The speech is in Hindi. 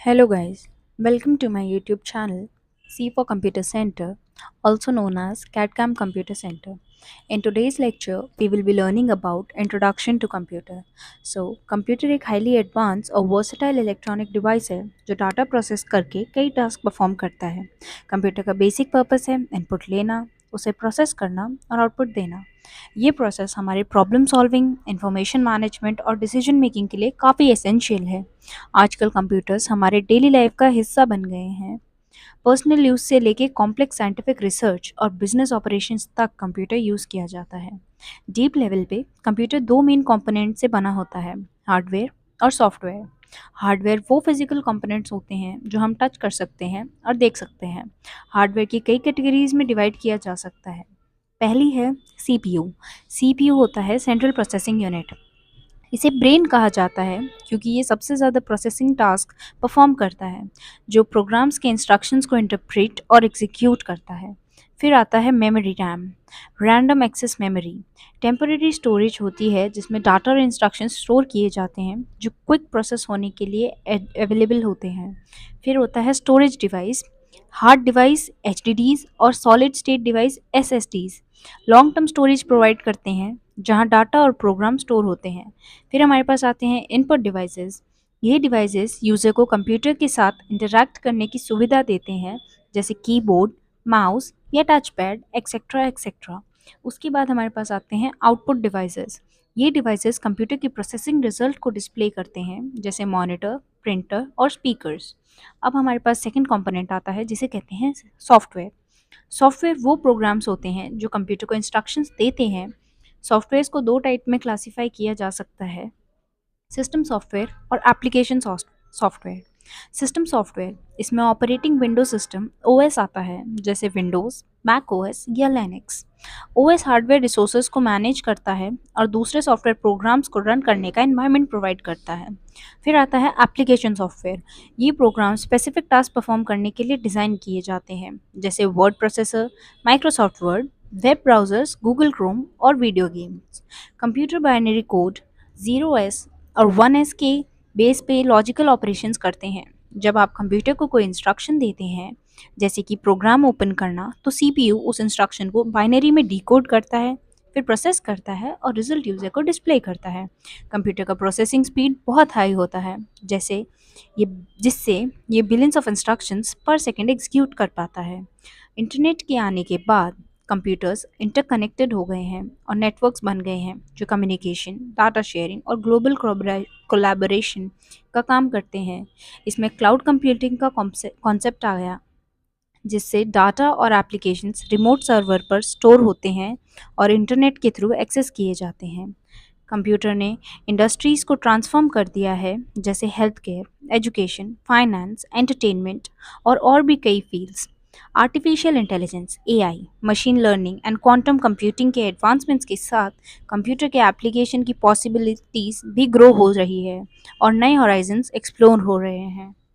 Hello guys, welcome to my YouTube channel C for Computer Center, also known as CAD/CAM Computer Center. In today's lecture, we will be learning about Introduction to Computer. Computer एक हाईली एडवांस और वर्सटाइल इलेक्ट्रॉनिक डिवाइस है जो डाटा प्रोसेस करके कई टास्क परफॉर्म करता है। कंप्यूटर का बेसिक पर्पस है इनपुट लेना, उसे प्रोसेस करना और आउटपुट देना। ये प्रोसेस हमारे प्रॉब्लम सॉल्विंग, इंफॉर्मेशन मैनेजमेंट और डिसीजन मेकिंग के लिए काफ़ी एसेंशियल है। आजकल कंप्यूटर्स हमारे डेली लाइफ का हिस्सा बन गए हैं। पर्सनल यूज से लेके कॉम्प्लेक्स साइंटिफिक रिसर्च और बिजनेस ऑपरेशंस तक कंप्यूटर यूज़ किया जाता है। डीप लेवल पे कंप्यूटर दो मेन कंपोनेंट से बना होता है, हार्डवेयर और सॉफ्टवेयर। हार्डवेयर वो फिजिकल कंपोनेंट्स होते हैं जो हम टच कर सकते हैं और देख सकते हैं। हार्डवेयर की कई कैटेगरीज में डिवाइड किया जा सकता है। पहली है सीपीयू। सीपीयू होता है सेंट्रल प्रोसेसिंग यूनिट। इसे ब्रेन कहा जाता है क्योंकि ये सबसे ज़्यादा प्रोसेसिंग टास्क परफॉर्म करता है, जो प्रोग्राम्स के इंस्ट्रक्शंस को इंटरप्रेट और एग्जीक्यूट करता है। फिर आता है memory RAM, random access memory. Temporary storage होती है जिसमें डाटा और इंस्ट्रक्शंस स्टोर किए जाते हैं जो क्विक प्रोसेस होने के लिए अवेलेबल होते हैं। फिर होता है स्टोरेज डिवाइस, हार्ड डिवाइस एचडीडीज और solid state device SSDs. Long term storage provide करते हैं जहां डाटा और प्रोग्राम स्टोर होते हैं। फिर हमारे पास आते हैं इनपुट डिवाइसेस। ये डिवाइसेस यूज़र को कंप्यूटर के साथ इंटरैक्ट करने की सुविधा देते हैं, जैसे कीबोर्ड, माउस या टच पैड एक्सेट्रा एक्सेट्रा। उसके बाद हमारे पास आते हैं आउटपुट डिवाइसेस। ये डिवाइसेस कंप्यूटर की प्रोसेसिंग रिजल्ट को डिस्प्ले करते हैं, जैसे मॉनिटर, प्रिंटर और स्पीकर्स। अब हमारे पास सेकंड कंपोनेंट आता है जिसे कहते हैं सॉफ्टवेयर। सॉफ्टवेयर वो प्रोग्राम्स होते हैं जो कंप्यूटर को इंस्ट्रक्शंस देते हैं। सॉफ्टवेयर्स को दो टाइप में क्लासिफाई किया जा सकता है, सिस्टम सॉफ्टवेयर और एप्लीकेशन सॉफ्टवेयर। सिस्टम सॉफ्टवेयर, इसमें ऑपरेटिंग विंडो सिस्टम ओएस आता है, जैसे विंडोज़, मैक ओएस या लिनक्स। ओएस हार्डवेयर रिसोर्सेज को मैनेज करता है और दूसरे सॉफ्टवेयर प्रोग्राम्स को रन करने का एनवायरनमेंट प्रोवाइड करता है। फिर आता है एप्लीकेशन सॉफ्टवेयर। ये प्रोग्राम स्पेसिफिक टास्क परफॉर्म करने के लिए डिज़ाइन किए जाते हैं, जैसे word processor, Microsoft Word, web browsers, Google Chrome और video games. Computer binary code 0s और 1s के बेस पे लॉजिकल ऑपरेशंस करते हैं। जब आप कंप्यूटर को कोई इंस्ट्रक्शन देते हैं, जैसे कि प्रोग्राम ओपन करना, तो सीपीयू उस इंस्ट्रक्शन को बाइनरी में डिकोड करता है, फिर प्रोसेस करता है और रिजल्ट यूज़र को डिस्प्ले करता है। कंप्यूटर का प्रोसेसिंग स्पीड बहुत हाई होता है, जैसे ये जिससे ये बिलियंस ऑफ इंस्ट्रक्शंस पर सेकेंड एग्जीक्यूट कर पाता है। इंटरनेट के आने के बाद कंप्यूटर्स इंटरकनेक्टेड हो गए हैं और नेटवर्क्स बन गए हैं जो कम्युनिकेशन, डाटा शेयरिंग और ग्लोबल कोलैबोरेशन का काम करते हैं। इसमें क्लाउड कंप्यूटिंग का कॉन्सेप्ट आ गया, जिससे डाटा और एप्लीकेशंस रिमोट सर्वर पर स्टोर होते हैं और इंटरनेट के थ्रू एक्सेस किए जाते हैं। कंप्यूटर ने इंडस्ट्रीज़ को ट्रांसफॉर्म कर दिया है, जैसे health care, education, finance, entertainment और भी कई fields. Artificial intelligence, AI, machine learning and quantum computing के एडवांसमेंट्स के साथ कंप्यूटर के एप्लीकेशन की पॉसिबिलिटीज़ भी ग्रो हो रही है और नए हॉराइजन्स एक्सप्लोर हो रहे हैं।